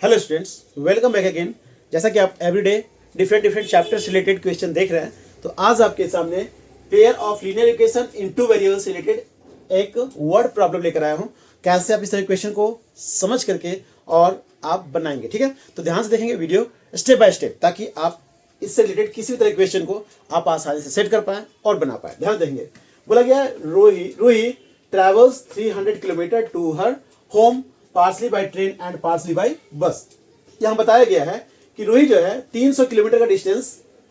Hello students, welcome back again. जैसा कि आप everyday different chapters related question देख रहे हैं, तो आज आपके सामने pair of linear equation in two variables related एक वर्ड प्रॉब्लम लेकर आया हूं। कैसे आप इस तरह क्वेश्चन को समझ करके और आप बनाएंगे, ठीक है। तो ध्यान से देखेंगे वीडियो स्टेप बाय स्टेप, ताकि आप इससे रिलेटेड किसी भी तरह क्वेश्चन को आप आसानी से सेट कर पाए और बना पाए। ध्यान देंगे, बोला गया है Ruhi travels 300 kilometre to her home partly by train and partly by bus. यहाँ बताया गया है कि रूही जो है 300 किलोमीटर का डिस्टेंस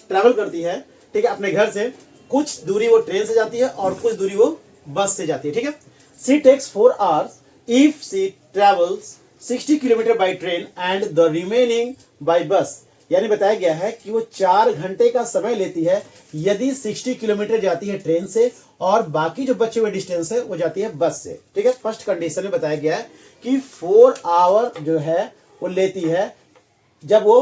ट्रैवल करती है, ठीक है, अपने घर से। कुछ दूरी वो ट्रेन से जाती है और कुछ दूरी वो बस से जाती है, ठीक है। She takes 4 hours if C travels 60 kilometres by train and the remaining by bus. यानी बताया गया है कि वो 4 घंटे का समय लेती है यदि 60 किलोमीटर जाती है ट्रेन से और बाकी जो बचे हुए डिस्टेंस है वो जाती है बस से, ठीक है। फर्स्ट कंडीशन में बताया गया है कि 4 आवर जो है वो लेती है जब वो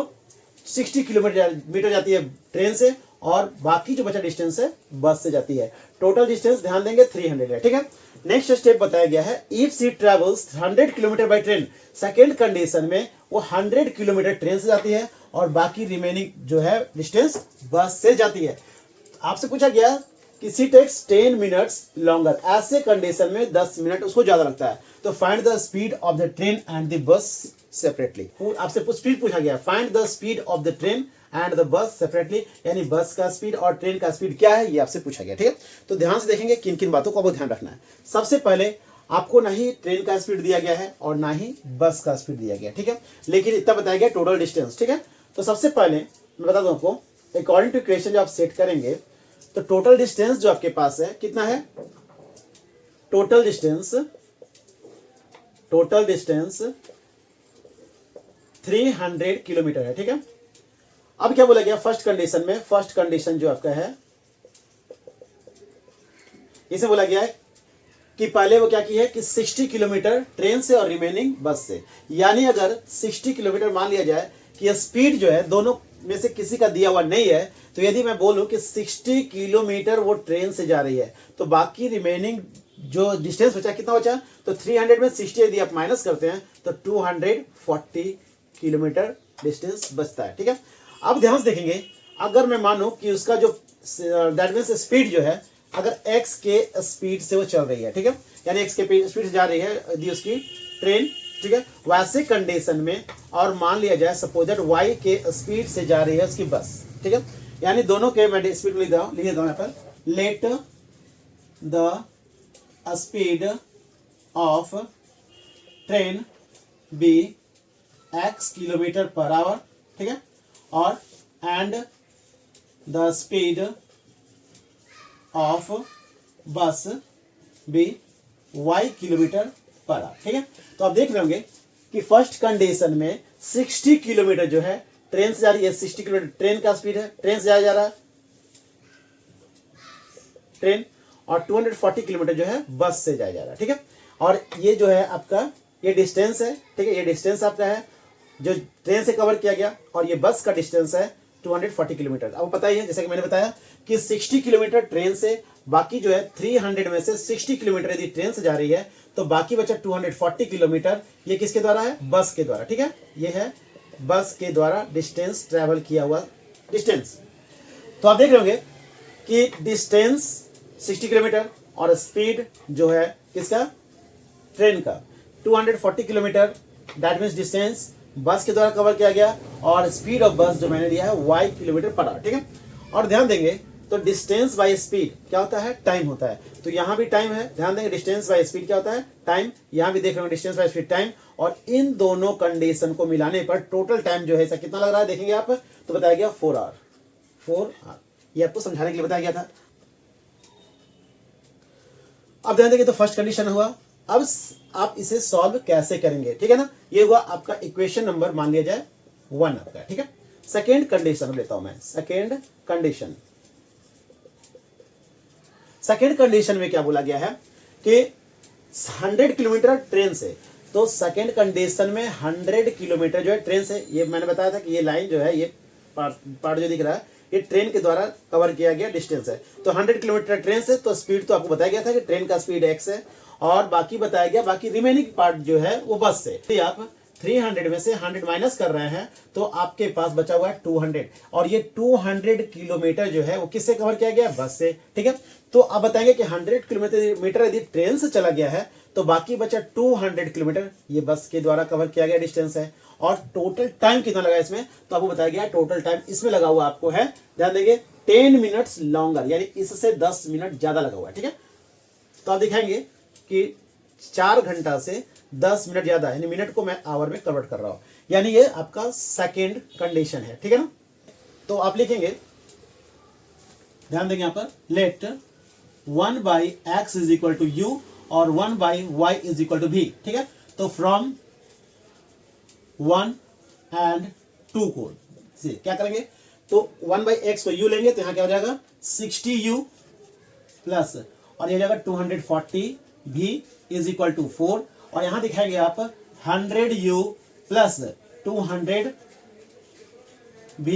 60 किलोमीटर जाती है ट्रेन से और बाकी जो बचा डिस्टेंस है बस से जाती है। टोटल डिस्टेंस ध्यान देंगे 300 है, ठीक है। नेक्स्ट स्टेप बताया गया है if C travels 100 kilometre by train. Second condition में वो 100 किलोमीटर ट्रेन से जाती है और बाकी रिमेनिंग जो है डिस्टेंस बस से जाती है। आपसे पूछा गया कि सी टेक्स 10 मिनट्स लॉन्गर। ऐसे कंडीशन में 10 मिनट उसको ज्यादा लगता है। तो find the speed of the train and the bus separately. आपसे स्पीड पूछा गया, find the speed of the train and the bus separately, यानी बस का स्पीड और ट्रेन का स्पीड क्या है ये आपसे पूछा गया, ठीक है। तो ध्यान से देखेंगे किन किन बातों को आपको ध्यान रखना है। सबसे पहले आपको ना ही ट्रेन का स्पीड दिया गया है और ना ही बस का स्पीड दिया गया, ठीक है, लेकिन इतना बताया गया टोटल डिस्टेंस, ठीक है। तो सबसे पहले मैं बता दूं आपको, अकॉर्डिंग टू इक्वेशन जो आप सेट करेंगे तो टोटल डिस्टेंस जो आपके पास है कितना है, टोटल डिस्टेंस 300 किलोमीटर है, ठीक है। अब क्या बोला गया फर्स्ट कंडीशन में, फर्स्ट कंडीशन जो आपका है इसे बोला गया है कि पहले वो क्या की है कि 60 किलोमीटर ट्रेन से और रिमेनिंग बस से। यानी अगर 60 किलोमीटर मान लिया जाए कि स्पीड जो है दोनों में से किसी का दिया हुआ नहीं है, तो यदि मैं बोलूं कि 60 किलोमीटर वो ट्रेन से जा रही है तो बाकी रिमेनिंग जो डिस्टेंस बचा कितना बचा, तो 300 में 60 यदि आप माइनस करते हैं तो 240 किलोमीटर डिस्टेंस बचता है, ठीक है। अब ध्यान से देखेंगे, अगर मैं मानूं कि उसका जो दैट मींस स्पीड जो है अगर x के स्पीड से वो चल रही है, ठीक है, यानी x के स्पीड से जा रही है यदि उसकी ट्रेन, ठीक है, वैसे कंडीशन में और मान लिया जाए सपोज दैट y के स्पीड से जा रही है उसकी बस, ठीक है, यानी दोनों के मैं स्पीड लिख देता हूं यहाँ पर, let the speed of train be x kilometre per hour, ठीक है, और and the speed of bus be y kilometre per hour, ठीक है। तो आप देख रहे होंगे कि फर्स्ट कंडीशन में 60 किलोमीटर जो है ट्रेन से जा रही है, 60 किलोमीटर ट्रेन का स्पीड है, ट्रेन से जा रहा है ट्रेन, और 240 किलोमीटर जो है बस से जाया जा रहा है, ठीक है। और ये जो है आपका ये डिस्टेंस है, ठीक है, ये डिस्टेंस आपका है जो ट्रेन से कवर किया गया और ये बस का डिस्टेंस है 240 किलोमीटर। अब पता ही है जैसे कि मैंने बताया कि 60 किलोमीटर ट्रेन से, बाकी जो है 300 में से 60 किलोमीटर यदि ट्रेन से जा रही है तो बाकी बचा 240 किलोमीटर, ये किसके द्वारा है, बस के द्वारा, ठीक है, ये है बस के द्वारा डिस्टेंस ट्रैवल किया हुआ डिस्टेंस। तो आप देख रहे होंगे कि डिस्टेंस 60 किलोमीटर और स्पीड जो है किसका, ट्रेन का 240 किलोमीटर, दैट मीन्स डिस्टेंस बस के द्वारा कवर किया गया और स्पीड ऑफ बस जो मैंने दिया है y किलोमीटर पर आवर, ठीक है। और ध्यान देंगे तो डिस्टेंस बाय स्पीड क्या होता है, टाइम होता है। तो यहां भी टाइम है, ध्यान देंगे डिस्टेंस बाय स्पीड क्या होता है, टाइम। यहां भी देख रहे हो डिस्टेंस बाय स्पीड टाइम, और इन दोनों कंडीशन को मिलाने पर टोटल टाइम जो है ऐसा कितना लग रहा है देखेंगे आप, तो बताया गया 4 आवर, 4 आवर। ये आपको समझाने के लिए बताया गया था। अब ध्यान देंगे तो फर्स्ट कंडीशन हुआ। अब आप इसे सॉल्व कैसे करेंगे, ठीक है ना, ये हुआ आपका इक्वेशन नंबर मान लिया जाए 1 आपका, ठीक है। सेकेंड कंडीशन लेता हूं मैं, सेकेंड कंडीशन में क्या बोला गया है कि 100 किलोमीटर ट्रेन से, तो सेकेंड कंडीशन में 100 किलोमीटर जो है ट्रेन से, ये मैंने बताया था कि ये लाइन जो है ये पार्ट जो दिख रहा है ये ट्रेन के द्वारा कवर किया गया डिस्टेंस है। तो 100 किलोमीटर ट्रेन से, तो स्पीड तो आपको बताया गया था कि ट्रेन का स्पीड x है और बाकी बताया गया बाकी रिमेनिंग पार्ट जो है वो बस से। तो आप 300 में से 100 माइनस कर रहे हैं तो आपके पास बचा हुआ है 200, और ये 200 किलोमीटर जो है वो किससे कवर किया गया? बस से। ठीक है, तो आप बताएंगे कि 100 किलोमीटर यदि ट्रेन से चला गया है तो बाकी बचा 200 किलोमीटर ये बस के द्वारा कवर किया गया डिस्टेंस है। और टोटल टाइम कितना लगा इसमें? तो आपको बताया गया टोटल टाइम इसमें लगा हुआ आपको है, ध्यान देंगे, 10 मिनट्स लॉन्गर, यानी इससे 10 मिनट ज्यादा लगा हुआ है। ठीक है, तो आप दिखाएंगे कि 4 घंटा से 10 मिनट ज्यादा, यानी मिनट को मैं आवर में कन्वर्ट कर रहा हूं, यानी ये आपका सेकेंड कंडीशन है। ठीक है ना, तो आप लिखेंगे, ध्यान देंगे यहां पर, let 1/x is equal to u और 1/y is equal to v। ठीक है, तो फ्रॉम 1 एंड 2 को से क्या करेंगे? तो 1/x को u लेंगे तो यहां क्या हो जाएगा? 60u प्लस, और ये जाएगा 240 v इज इक्वल टू 4, और यहां दिखाएंगे आप 100u plus 200 v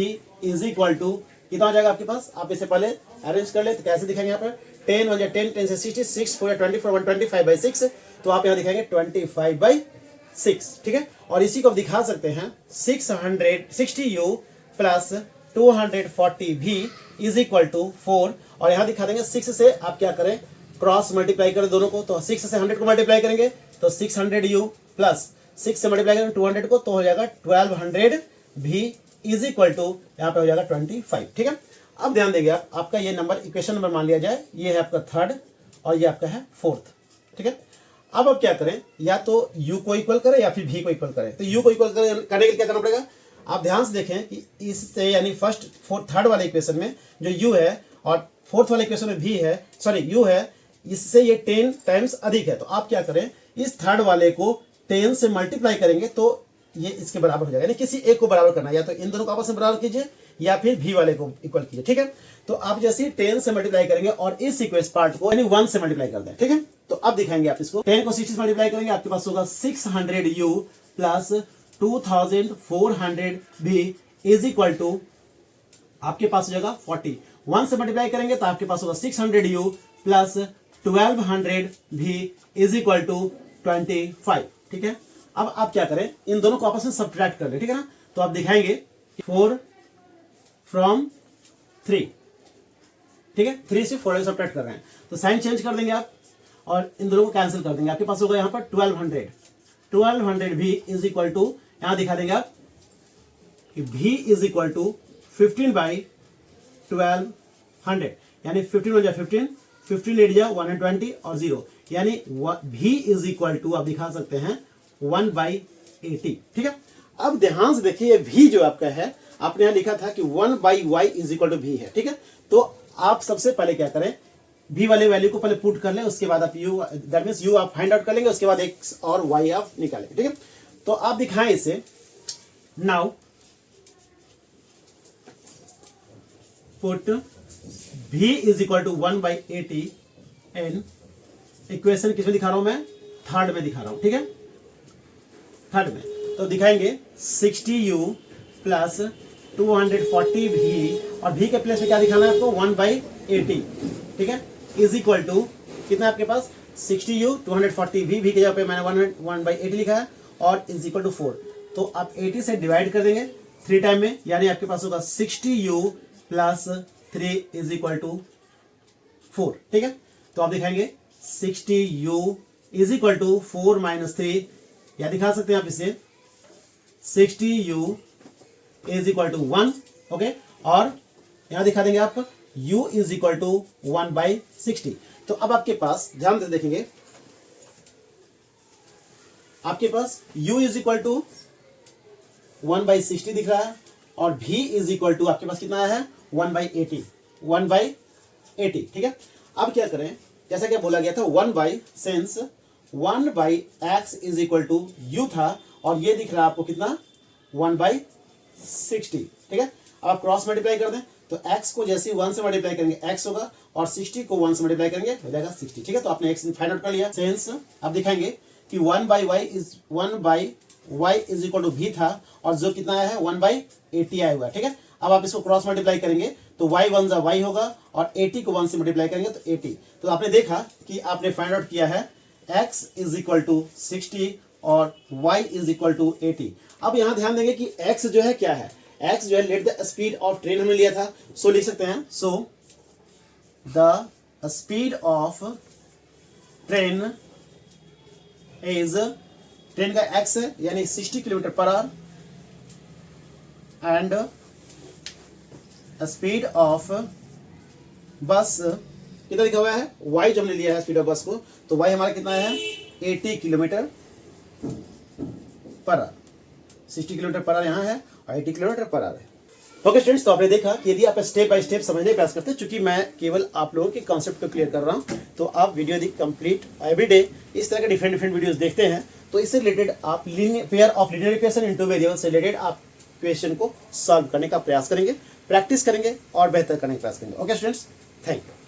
is equal to कितना हो जाएगा आपके पास? आप इसे पहले अरेंज कर ले, तो कैसे दिखाएंगे यहाँ पर? 10 1 10 10 से 60, 6 4 24 125/6, तो आप यहाँ दिखाएंगे 25/6। ठीक है, और इसी को आप दिखा सकते हैं 60u plus 240v is equal to 4, और यहाँ दिखा देंगे 6 से आप क्या करें? क्रॉस मल्टीप्लाई करें दोनों को, तो 6 से 100 को मल्टीप्लाई करेंगे तो 600u प्लस 6 से मल्टीप्लाई करेंगे 200 को तो हो जाएगा 1200v इज इक्वल टू यहाँ पे हो जाएगा 25। ठीक है, अब ध्यान देंगे आप, आपका ये नंबर इक्वेशन नंबर मान लिया जाए, ये है आपका थर्ड और ये आपका है फोर्थ। ठीक है, अब आप क्या करें? या तो u को इक्वल करें या फिर v को इक्वल करें। तो u को इक्वल करने के लिए क्या करना पड़ेगा? आप ध्यान से देखें कि इससे, यानी फर्स्ट थर्ड वाले इक्वेशन में जो u है और फोर्थ वाले इक्वेशन में v है, सॉरी u है, इससे ये 10 टाइम्स अधिक है। तो आप क्या करें? इस थर्ड वाले को 10 से मल्टीप्लाई करेंगे तो ये इसके बराबर हो जाएगा, यानी किसी एक को बराबर करना है, या तो इन दोनों को आपस में बराबर कीजिए या फिर v वाले को इक्वल कीजिए। ठीक है, तो आप जैसे 10 से मल्टीप्लाई करेंगे और इस इक्वेशन पार्ट को यानी 1 से मल्टीप्लाई कर दें। ठीक है, तो अब दिखाएंगे आप इसको, 10 को 60 से मल्टीप्लाई करेंगे, आपके पास होगा 600u plus 2400v is equal to आपके पास हो जाएगा 40। 1 से मल्टीप्लाई करेंगे तो आपके पास होगा 600u plus 1200v is equal to 25। ठीक है, अब आप क्या करें? इन दोनों को आपस में सब्ट्रैक्ट कर ले। ठीक है ना, तो आप दिखाएंगे 4 फ्रॉम 3। ठीक है, 3 से 4 सब्ट्रैक्ट कर रहे हैं तो साइन चेंज कर देंगे आप और इन दोनों को कैंसिल कर देंगे। आपके पास होगा यहाँ पर 1200v इज इक्वल टू, यहां दिखा देंगे आप कि v इज इक्वल टू 15/1200, यानी 15 हो जाए 15, 15 8 जा 120 और 0, यानी v इज इक्वल टू आप दिखा सकते हैं 1/80। ठीक है, अब ध्यान से देखिए v जो आपका है, आपने यहां लिखा था कि 1/y is equal to v है। ठीक है, तो आप सबसे पहले क्या करें? v वाले वैल्यू को पहले पुट कर लें, उसके बाद आप u, दैट मींस u आप फाइंड आउट कर लेंगे, उसके बाद x और y आप निकालेंगे। ठीक है, तो आप दिखाएं इसे, now put v is equal to 1/80 and equation किसमें दिखा रहा हूं मैं? थर्ड में दिखा रहा हूं। ठीक है, थर्ड में तो दिखाएंगे 60u प्लस 240v, और v के प्लेस में क्या दिखाना है आपको? 1/80। ठीक है, इज इक्वल टू कितना आपके पास? 60u 240v, v के जगह पे मैंने 1/80 लिखा है, और इज इक्वल टू 4। तो आप 80 से डिवाइड कर देंगे 3 टाइम में, यानी आपके पास होगा 60u plus 3 is equal to 4। ठीक है, तो आप दिखाएंगे 60u is equal to 4 minus 3, या दिखा सकते हैं आप इसे 60u is equal to 1। Okay, और यहां दिखा देंगे आप u इज इक्वल टू 1/60। तो अब आपके पास ध्यान से देखेंगे, आपके पास u इज इक्वल टू 1/60 दिख रहा है, और v इज इक्वल टू आपके पास कितना है? 1/80। 1/80। ठीक है, अब क्या करें? जैसा कि बोला गया था 1/x is equal to u था, और ये दिख रहा है आपको कितना? 1/60। ठीक है, अब आप क्रॉस मल्टीप्लाई कर दें तो x को जैसे 1 से मल्टीप्लाई करेंगे x होगा, और 60 को 1 से मल्टीप्लाई करेंगे हो जाएगा 60। ठीक है, तो आपने x फाइंड आउट कर लिया। सेंस अब दिखाएंगे कि 1/y is equal to v था, और जो कितना आया है? 1/80 आया हुआ है। ठीक है, अब आप इसको क्रॉस मल्टीप्लाई करेंगे तो y 1 जा y होगा, और 80 को 1 से मल्टीप्लाई करेंगे तो 80। तो आपने देखा कि आपने फाइंड आउट किया है x इज इक्वल टू 60 और y इज इक्वल टू 80। अब यहां ध्यान देंगे कि x जो है क्या है, x जो है late the speed of train हमने लिया था, सो लिख सकते हैं so the speed of train is, train का x है यानी 60 kilometre per our, and speed of बस कितना लिखा हुआ है, y जो हमने लिया है स्पीड ऑफ बस को, तो y हमारा कितना है 80 kilometre per our, 60 kilometre per our यहाँ है और 80 किलोमीटर पर आवर है। ओके स्टूडेंट्स, तो आपने देखा कि यदि आप स्टेप बाय स्टेप समझने का प्रयास करते हैं, चूंकि मैं केवल आप लोगों के कॉन्सेप्ट को क्लियर कर रहा हूं, तो आप वीडियो यदि कंप्लीट एवरीडे इस तरह के डिफरेंट डिफरेंट वीडियोस देखते हैं, तो इससे रिलेटेड आप pair of linear equation into variables से रिलेटेड आप क्वेश्चन को सॉल्व करने का प्रयास करेंगे, प्रैक्टिस करेंगे और बेहतर करने का प्रयास करेंगे। Okay students, thank you.